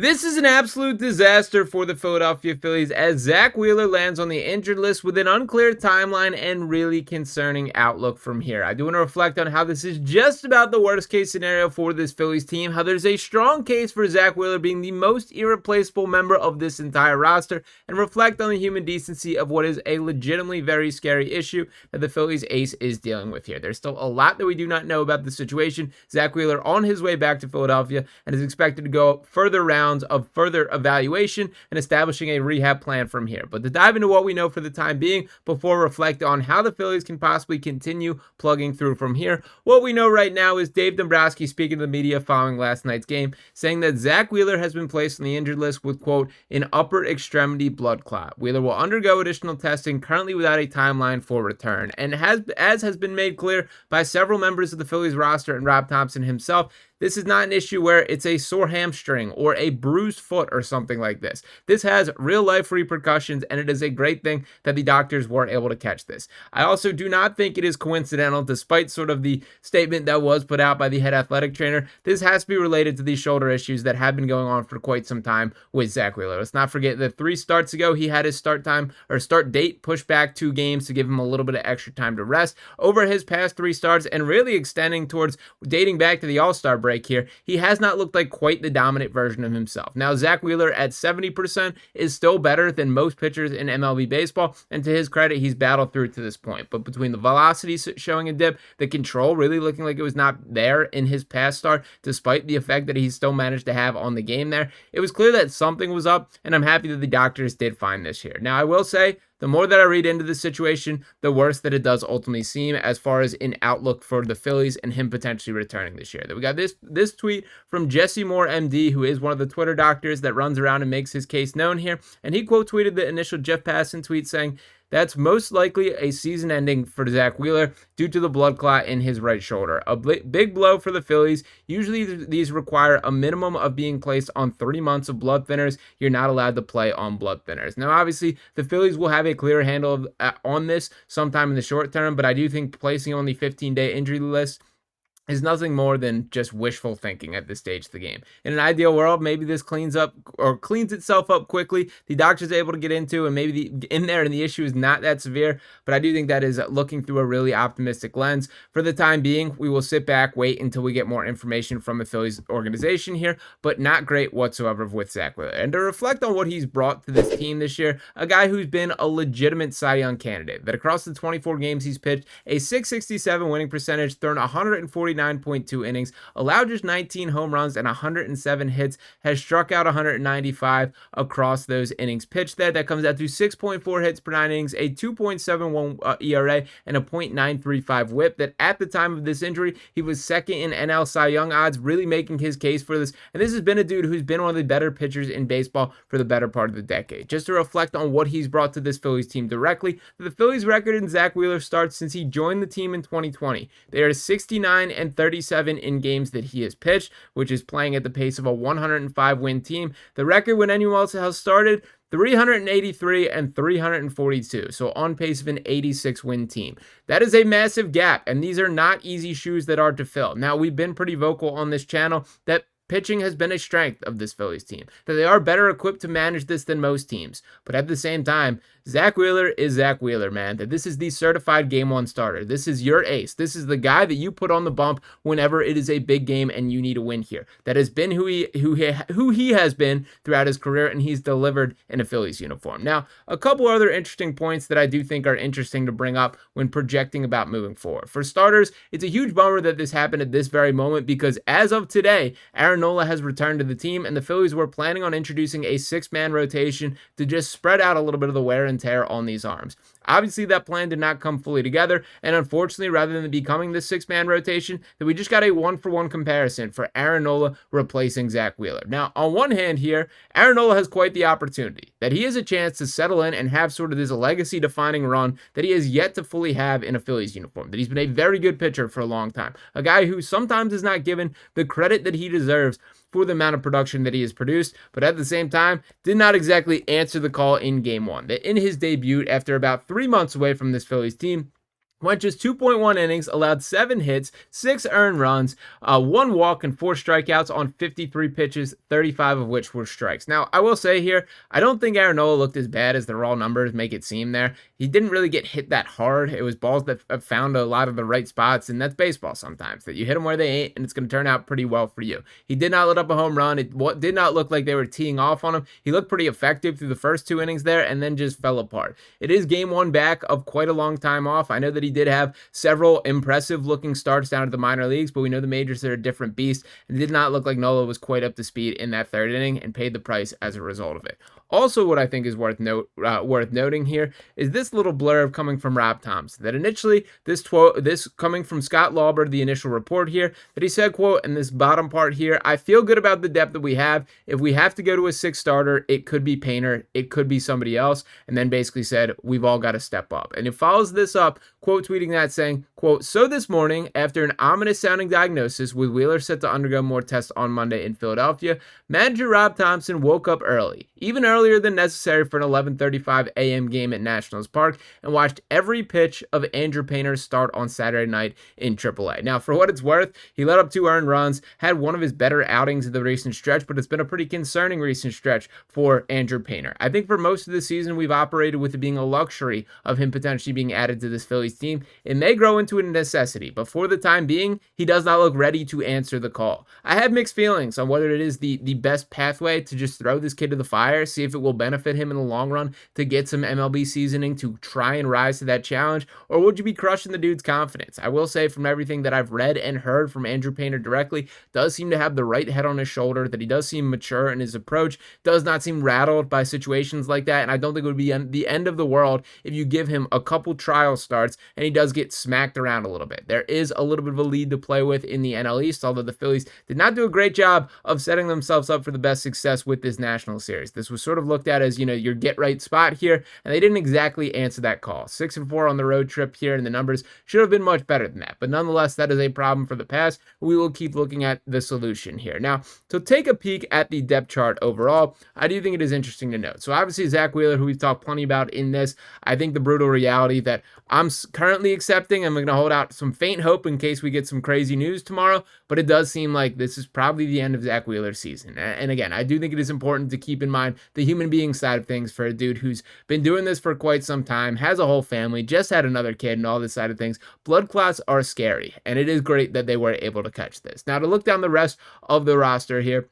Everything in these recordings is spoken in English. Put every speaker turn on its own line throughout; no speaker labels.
This is an absolute disaster for the Philadelphia Phillies as Zack Wheeler lands on the injured list with an unclear timeline and really concerning outlook from here. I do want to reflect on how this is just about the worst case scenario for this Phillies team, how there's a strong case for Zack Wheeler being the most irreplaceable member of this entire roster, and reflect on the human decency of what is a legitimately very scary issue that the Phillies ace is dealing with here. There's still a lot that we do not know about the situation. Zack Wheeler on his way back to Philadelphia and is expected to go further rounds of further evaluation and establishing a rehab plan from here. But to dive into what we know for the time being before reflecting on how the Phillies can possibly continue plugging through from here, what we know right now is Dave Dombrowski speaking to the media following last night's game, saying that Zack Wheeler has been placed on the injured list with, quote, an upper extremity blood clot. Wheeler will undergo additional testing, currently without a timeline for return. And as has been made clear by several members of the Phillies roster and Rob Thomson himself, this is not an issue where it's a sore hamstring or a bruised foot or something like this. This has real life repercussions, and it is a great thing that the doctors were able to catch this. I also do not think it is coincidental, despite sort of the statement that was put out by the head athletic trainer. This has to be related to these shoulder issues that have been going on for quite some time with Zack Wheeler. Let's not forget that 3 starts ago, he had his start date pushed back 2 games to give him a little bit of extra time to rest. Over his past 3 starts, and really extending towards dating back to the All-Star break here, he has not looked like quite the dominant version of himself. Now, Zack Wheeler at 70% is still better than most pitchers in MLB baseball, and to his credit, he's battled through to this point. But between the velocity showing a dip, the control really looking like it was not there in his past start, despite the effect that he still managed to have on the game there, it was clear that something was up, and I'm happy that the doctors did find this here. Now, I will say, the more that I read into this situation, the worse that it does ultimately seem as far as an outlook for the Phillies and him potentially returning this year. We got this tweet from Jesse Moore, MD, who is one of the Twitter doctors that runs around and makes his case known here. And he quote tweeted the initial Jeff Passan tweet saying, "That's most likely a season ending for Zack Wheeler due to the blood clot in his right shoulder. A big blow for the Phillies. Usually these require a minimum of being placed on 3 months of blood thinners. You're not allowed to play on blood thinners." Now, obviously, the Phillies will have a clear handle on this sometime in the short term, but I do think placing on the 15-day injury list is nothing more than just wishful thinking at this stage of the game. In an ideal world, maybe this cleans itself up quickly. The doctor's able to get into and maybe in there and the issue is not that severe, but I do think that is looking through a really optimistic lens. For the time being, we will sit back, wait until we get more information from the Phillies organization here, but not great whatsoever with Zack Wheeler. And to reflect on what he's brought to this team this year, a guy who's been a legitimate Cy Young candidate, that across the 24 games he's pitched, a .667 winning percentage, thrown 149.2 innings, allowed just 19 home runs and 107 hits, has struck out 195 across those innings pitched there. That comes out to 6.4 hits per 9 innings, a 2.71 ERA, and a .935 whip. That at the time of this injury, he was second in NL Cy Young odds, really making his case for this. And this has been a dude who's been one of the better pitchers in baseball for the better part of the decade. Just to reflect on what he's brought to this Phillies team directly, the Phillies record in Zack Wheeler starts since he joined the team in 2020. They are 69-37 in games that he has pitched, which is playing at the pace of a 105-win team. The record when anyone else has started, 383-342, so on pace of an 86-win team. That is a massive gap, and these are not easy shoes that are to fill. Now, we've been pretty vocal on this channel that pitching has been a strength of this Phillies team, that they are better equipped to manage this than most teams. But at the same time, Zack Wheeler is Zack Wheeler, man. That this is the certified game 1 starter. This is your ace. This is the guy that you put on the bump whenever it is a big game and you need a win here. That has been who he has been throughout his career, and he's delivered in a Phillies uniform. Now, a couple other interesting points that I do think are interesting to bring up when projecting about moving forward. For starters, it's a huge bummer that this happened at this very moment because as of today, Aaron Nola has returned to the team, and the Phillies were planning on introducing a 6-man rotation to just spread out a little bit of the wear and tear on these arms. Obviously, that plan did not come fully together, and unfortunately, rather than becoming the 6-man rotation, that we just got a 1-for-1 comparison for Aaron Nola replacing Zack Wheeler. Now, on one hand here, Aaron Nola has quite the opportunity, that he has a chance to settle in and have sort of this legacy-defining run that he has yet to fully have in a Phillies uniform, that he's been a very good pitcher for a long time, a guy who sometimes is not given the credit that he deserves for the amount of production that he has produced, but at the same time, did not exactly answer the call in Game 1. That in his debut, after about 3 months away from this Phillies team, Went just 2.1 innings, allowed 7 hits, 6 earned runs, 1 walk, and 4 strikeouts on 53 pitches, 35 of which were strikes. Now, I will say here, I don't think Aaron Nola looked as bad as the raw numbers make it seem there. He didn't really get hit that hard. It was balls that found a lot of the right spots, and that's baseball sometimes, that you hit them where they ain't, and it's going to turn out pretty well for you. He did not let up a home run. It did not look like they were teeing off on him. He looked pretty effective through the first 2 innings there, and then just fell apart. It is game 1 back of quite a long time off. I know that he did have several impressive looking starts down to the minor leagues, but we know the majors are a different beast, and it did not look like Nola was quite up to speed in that 3rd inning and paid the price as a result of it. Also, what I think is worth noting here is this little blurb coming from Rob Thomson, that initially this coming from Scott Lauber, the initial report here, that he said, quote, in this bottom part here, I feel good about the depth that we have. If we have to go to a 6th starter, it could be Painter, it could be somebody else, and then basically said, we've all got to step up. And it follows this up, quote tweeting that saying, quote, so this morning, after an ominous sounding diagnosis with Wheeler set to undergo more tests on Monday in Philadelphia, manager Rob Thomson woke up early, even earlier than necessary for an 11:35 a.m. game at Nationals Park, and watched every pitch of Andrew Painter's start on Saturday night in AAA. Now, for what it's worth, he let up 2 earned runs, had one of his better outings in the recent stretch, but it's been a pretty concerning recent stretch for Andrew Painter. I think for most of the season, we've operated with it being a luxury of him potentially being added to this Phillies team. It may grow into a necessity, but for the time being, he does not look ready to answer the call. I have mixed feelings on whether it is the best pathway to just throw this kid to the fire, see if it will benefit him in the long run to get some MLB seasoning to try and rise to that challenge, or would you be crushing the dude's confidence? I will say from everything that I've read and heard from Andrew Painter directly, does seem to have the right head on his shoulder, that he does seem mature in his approach, does not seem rattled by situations like that, and I don't think it would be the end of the world if you give him a couple trial starts and he does get smacked around a little bit. There is a little bit of a lead to play with in the NL East, although the Phillies did not do a great job of setting themselves up for the best success with this national series. This was sort of looked at as, your get right spot here, and they didn't exactly answer that call. 6-4 on the road trip here, and the numbers should have been much better than that. But nonetheless, that is a problem for the past. We will keep looking at the solution here. Now, to take a peek at the depth chart overall, I do think it is interesting to note. So obviously, Zack Wheeler, who we've talked plenty about in this, I think the brutal reality that I'm currently accepting, I'm going to hold out some faint hope in case we get some crazy news tomorrow, but it does seem like this is probably the end of Zack Wheeler's season. And again, I do think it is important to keep in mind the human being side of things for a dude who's been doing this for quite some time, has a whole family, just had another kid, and all this side of things. Blood clots are scary, and it is great that they were able to catch this. Now, to look down the rest of the roster here,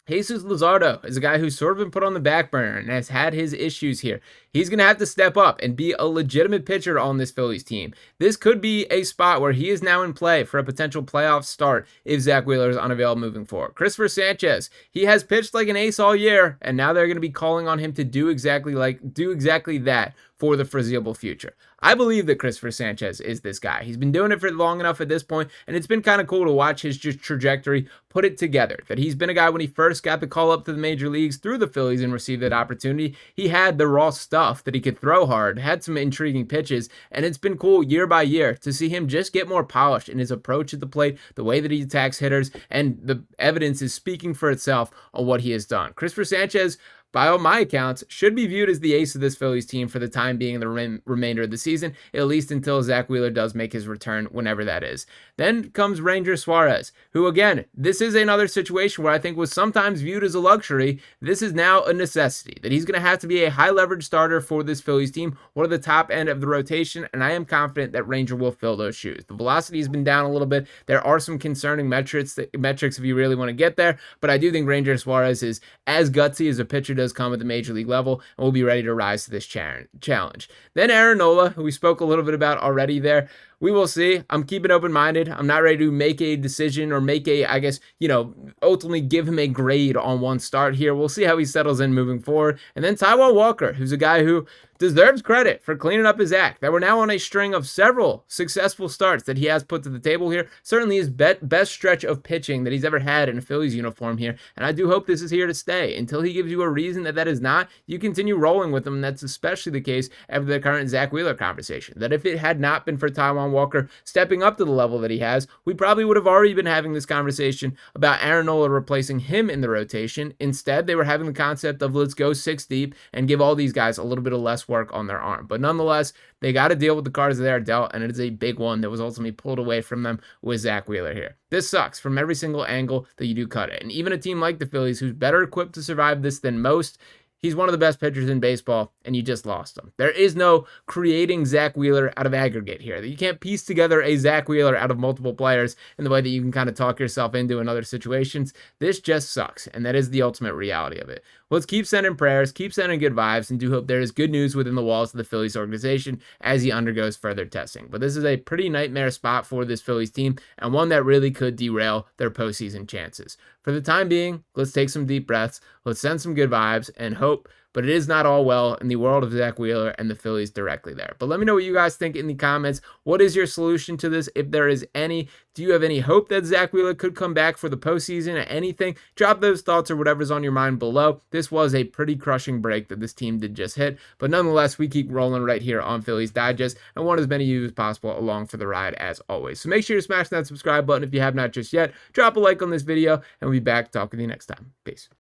Jesus Luzardo is a guy who's sort of been put on the back burner and has had his issues here. He's going to have to step up and be a legitimate pitcher on this Phillies team. This could be a spot where he is now in play for a potential playoff start if Zack Wheeler is unavailable moving forward. Christopher Sanchez, he has pitched like an ace all year, and now they're going to be calling on him to do exactly that for the foreseeable future. I believe that Christopher Sanchez is this guy. He's been doing it for long enough at this point, and it's been kind of cool to watch his trajectory put it together. That he's been a guy when he first got the call up to the major leagues through the Phillies and received that opportunity, he had the raw stuff that he could throw hard, had some intriguing pitches, and it's been cool year by year to see him just get more polished in his approach at the plate, the way that he attacks hitters, and the evidence is speaking for itself on what he has done. Christopher Sanchez, by all my accounts, should be viewed as the ace of this Phillies team for the time being in the remainder of the season, at least until Zack Wheeler does make his return, whenever that is. Then comes Ranger Suarez, who, again, this is another situation where I think was sometimes viewed as a luxury. This is now a necessity, that he's going to have to be a high-leverage starter for this Phillies team, one of the top end of the rotation, and I am confident that Ranger will fill those shoes. The velocity has been down a little bit. There are some concerning metrics if you really want to get there, but I do think Ranger Suarez is as gutsy as a pitcher does come at the major league level, and will be ready to rise to this challenge. Then Aaron Nola, who we spoke a little bit about already there. We will see. I'm keeping open-minded. I'm not ready to make a decision or make ultimately give him a grade on one start here. We'll see how he settles in moving forward. And then Taijuan Walker, who's a guy who deserves credit for cleaning up his act. That we're now on a string of several successful starts that he has put to the table here. Certainly his best stretch of pitching that he's ever had in a Phillies uniform here. And I do hope this is here to stay. Until he gives you a reason that is not, you continue rolling with him. And that's especially the case after the current Zack Wheeler conversation. That if it had not been for Taijuan Taijuan Walker stepping up to the level that he has, we probably would have already been having this conversation about Aaron Nola replacing him in the rotation. Instead, they were having the concept of let's go 6 deep and give all these guys a little bit of less work on their arm. But nonetheless, they got to deal with the cards that are dealt, and it is a big one that was ultimately pulled away from them with Zack Wheeler here. This sucks from every single angle that you do cut it. And even a team like the Phillies, who's better equipped to survive this than most, he's one of the best pitchers in baseball, and you just lost him. There is no creating Zack Wheeler out of aggregate here. You can't piece together a Zack Wheeler out of multiple players in the way that you can kind of talk yourself into in other situations. This just sucks, and that is the ultimate reality of it. Let's keep sending prayers, keep sending good vibes, and do hope there is good news within the walls of the Phillies organization as he undergoes further testing. But this is a pretty nightmare spot for this Phillies team, and one that really could derail their postseason chances. For the time being, let's take some deep breaths, let's send some good vibes, and hope, but it is not all well in the world of Zack Wheeler and the Phillies directly there. But let me know what you guys think in the comments. What is your solution to this, if there is any? Do you have any hope that Zack Wheeler could come back for the postseason or anything? Drop those thoughts or whatever's on your mind below. This was a pretty crushing break that this team did just hit, but nonetheless, we keep rolling right here on Phillies Digest and want as many of you as possible along for the ride as always. So make sure you smash that subscribe button if you have not just yet. Drop a like on this video, and we'll be back to talk with you next time. Peace.